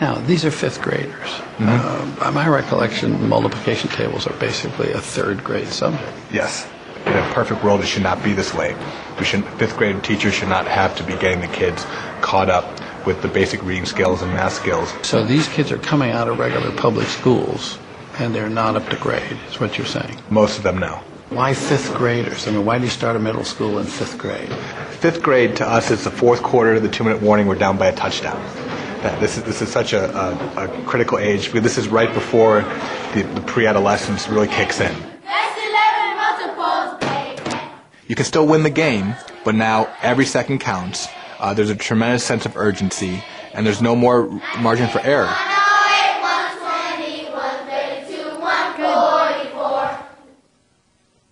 Now, these are fifth graders. By my recollection, multiplication tables are basically a third grade subject. Yes. In a perfect world, it should not be this way. Fifth grade teachers should not have to be getting the kids caught up with the basic reading skills and math skills. So these kids are coming out of regular public schools, and they're not up to grade, is what you're saying. Most of them, no. Why fifth graders? I mean, why do you start a middle school in fifth grade? Fifth grade to us is the fourth quarter, the 2-minute warning, we're down by a touchdown. This is such a critical age, because this is right before the pre-adolescence really kicks in. You can still win the game, but now every second counts. There's a tremendous sense of urgency, and there's no more margin for error.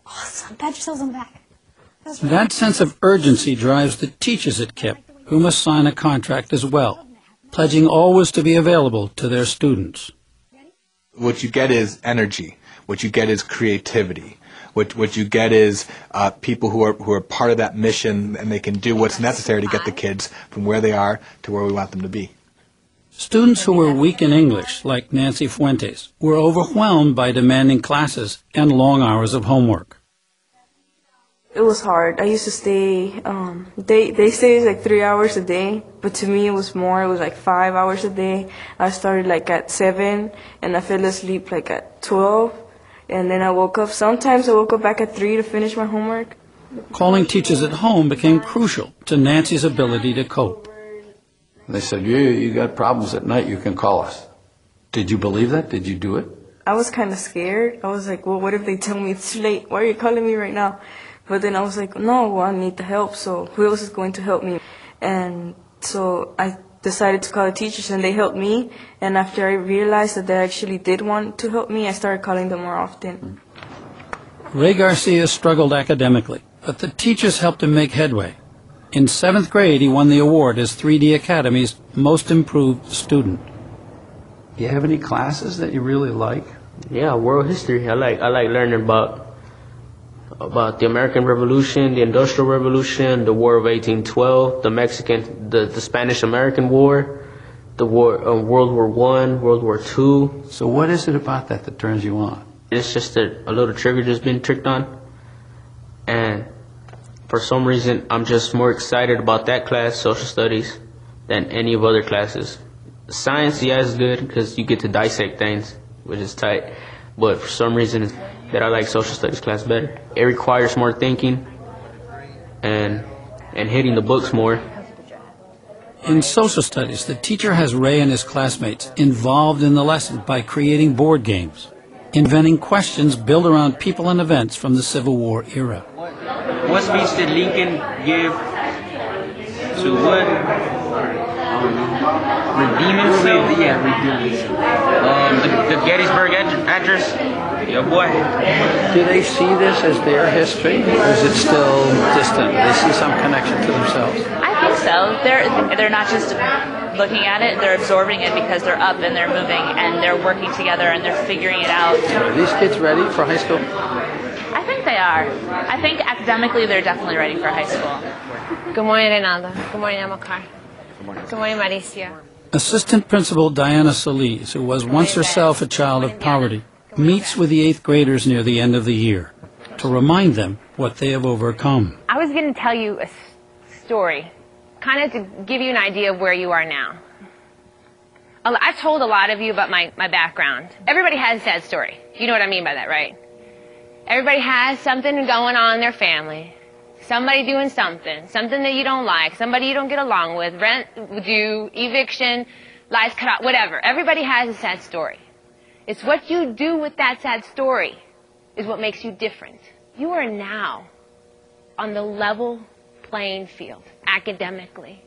Awesome. Pat yourselves on the back. That sense of urgency drives the teachers at KIPP, who must sign a contract as well, pledging always to be available to their students. What you get is energy. What you get is creativity. What you get is people who are part of that mission, and they can do what's necessary to get the kids from where they are to where we want them to be. Students who were weak in English, like Nancy Fuentes, were overwhelmed by demanding classes and long hours of homework. It was hard. I used to stay, they say it's like 3 hours a day, but to me it was more. It was like 5 hours a day. I started like at 7, and I fell asleep like at 12. And then I woke up. Sometimes I woke up back at 3 to finish my homework. Calling teachers at home became crucial to Nancy's ability to cope. They said, you got problems at night, you can call us. Did you believe that? Did you do it? I was kind of scared. I was like, well, what if they tell me it's too late? Why are you calling me right now? But then I was like, no, well, I need the help, so who else is going to help me? And so I decided to call the teachers, and they helped me. And after I realized that they actually did want to help me, I started calling them more often. Ray Garcia struggled academically, but the teachers helped him make headway. In 7th grade, he won the award as 3D Academy's Most Improved Student. Do you have any classes that you really like? Yeah, world history. I like learning about the American Revolution, the Industrial Revolution, the War of 1812, the Spanish-American War, the war, World War I, World War II. So what is it about that turns you on? It's just a little trigger just been tricked on, and for some reason I'm just more excited about that class, social studies, than any of other classes. Science, yeah, is good because you get to dissect things, which is tight, but for some reason that I like social studies class better. It requires more thinking and hitting the books more. In social studies, the teacher has Ray and his classmates involved in the lesson by creating board games, inventing questions built around people and events from the Civil War era. What speech did Lincoln give to what? Redeem himself? Yeah, redeem himself. The Gettysburg Address? Yeah, boy. Do they see this as their history, or is it still distant? They see some connection to themselves? I think so. They're not just looking at it, they're absorbing it because they're up and they're moving and they're working together and they're figuring it out. Are these kids ready for high school? I think they are. I think academically they're definitely ready for high school. Good morning, Renaldo. Good morning, Amakar. Good morning, Maricia. Assistant Principal Diana Solis, who was once herself a child of poverty, meets with the 8th graders near the end of the year to remind them what they have overcome. I was going to tell you a story, kind of to give you an idea of where you are now. I've told a lot of you about my background. Everybody has a sad story. You know what I mean by that, right? Everybody has something going on in their family. Somebody doing something that you don't like, somebody you don't get along with, rent due, eviction, lights cut out, whatever. Everybody has a sad story. It's what you do with that sad story is what makes you different. You are now on the level playing field academically.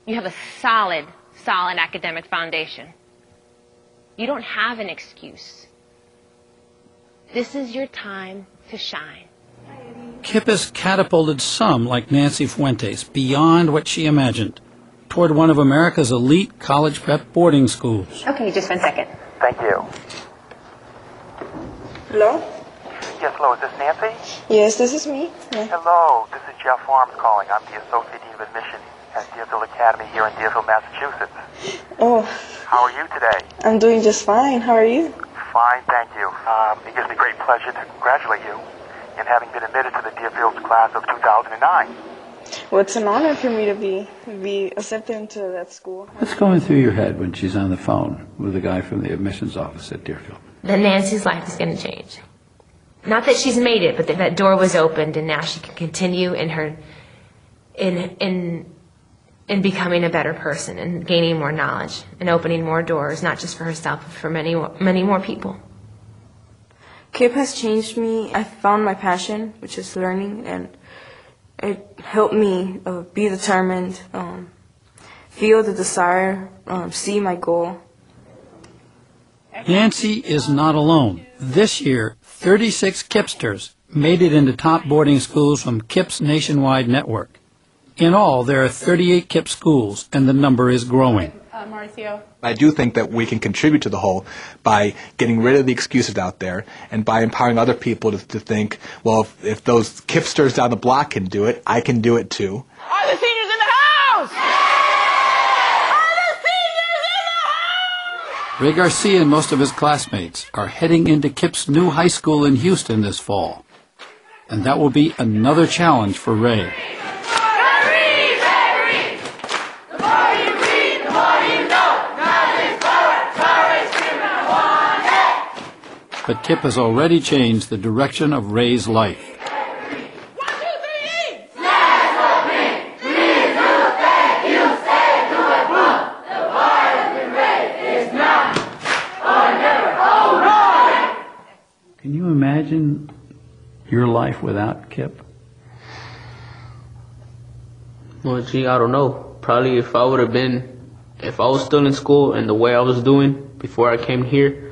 You have a solid academic foundation. You don't have an excuse. This is your time to shine. KIPP has catapulted some, like Nancy Fuentes, beyond what she imagined, toward one of America's elite college prep boarding schools. Okay, just 1 second. Thank you. Hello? Yes, hello, is this Nancy? Yes, this is me. Yeah. Hello, this is Jeff Arms calling. I'm the Associate Dean of Admissions at Deerfield Academy here in Deerfield, Massachusetts. Oh, How are you today? I'm doing just fine. How are you? Fine, thank you. It gives me great pleasure to congratulate you in having been admitted to the Deerfield class of 2009. Well, it's an honor for me to be accepted into that school. What's going through your head when she's on the phone with the guy from the admissions office at Deerfield? That Nancy's life is going to change. Not that she's made it, but that door was opened, and now she can continue in her in becoming a better person and gaining more knowledge and opening more doors, not just for herself, but for many more people. KIPP has changed me. I found my passion, which is learning, and it helped me be determined, feel the desire, see my goal. Nancy is not alone. This year, 36 KIPPsters made it into top boarding schools from KIPP's nationwide network. In all, there are 38 KIPP schools, and the number is growing. Marcio. I do think that we can contribute to the whole by getting rid of the excuses out there and by empowering other people to think, well, if those KIPPsters down the block can do it, I can do it too. Are the seniors in the house? Are the seniors in the house? Ray Garcia and most of his classmates are heading into KIPP's new high school in Houston this fall. And that will be another challenge for Ray. But KIPP has already changed the direction of Ray's life. 1, 2, 3, eat! Can you imagine your life without KIPP? Well, gee, I don't know. Probably if I was still in school and the way I was doing before I came here,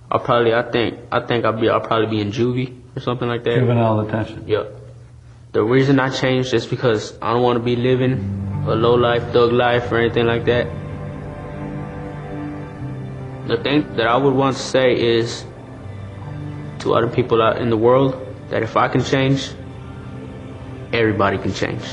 I think I'll probably be in juvie or something like that. Juvenile detention. Yep. The reason I changed is because I don't want to be living a low life, thug life, or anything like that. The thing that I would want to say is to other people out in the world that if I can change, everybody can change.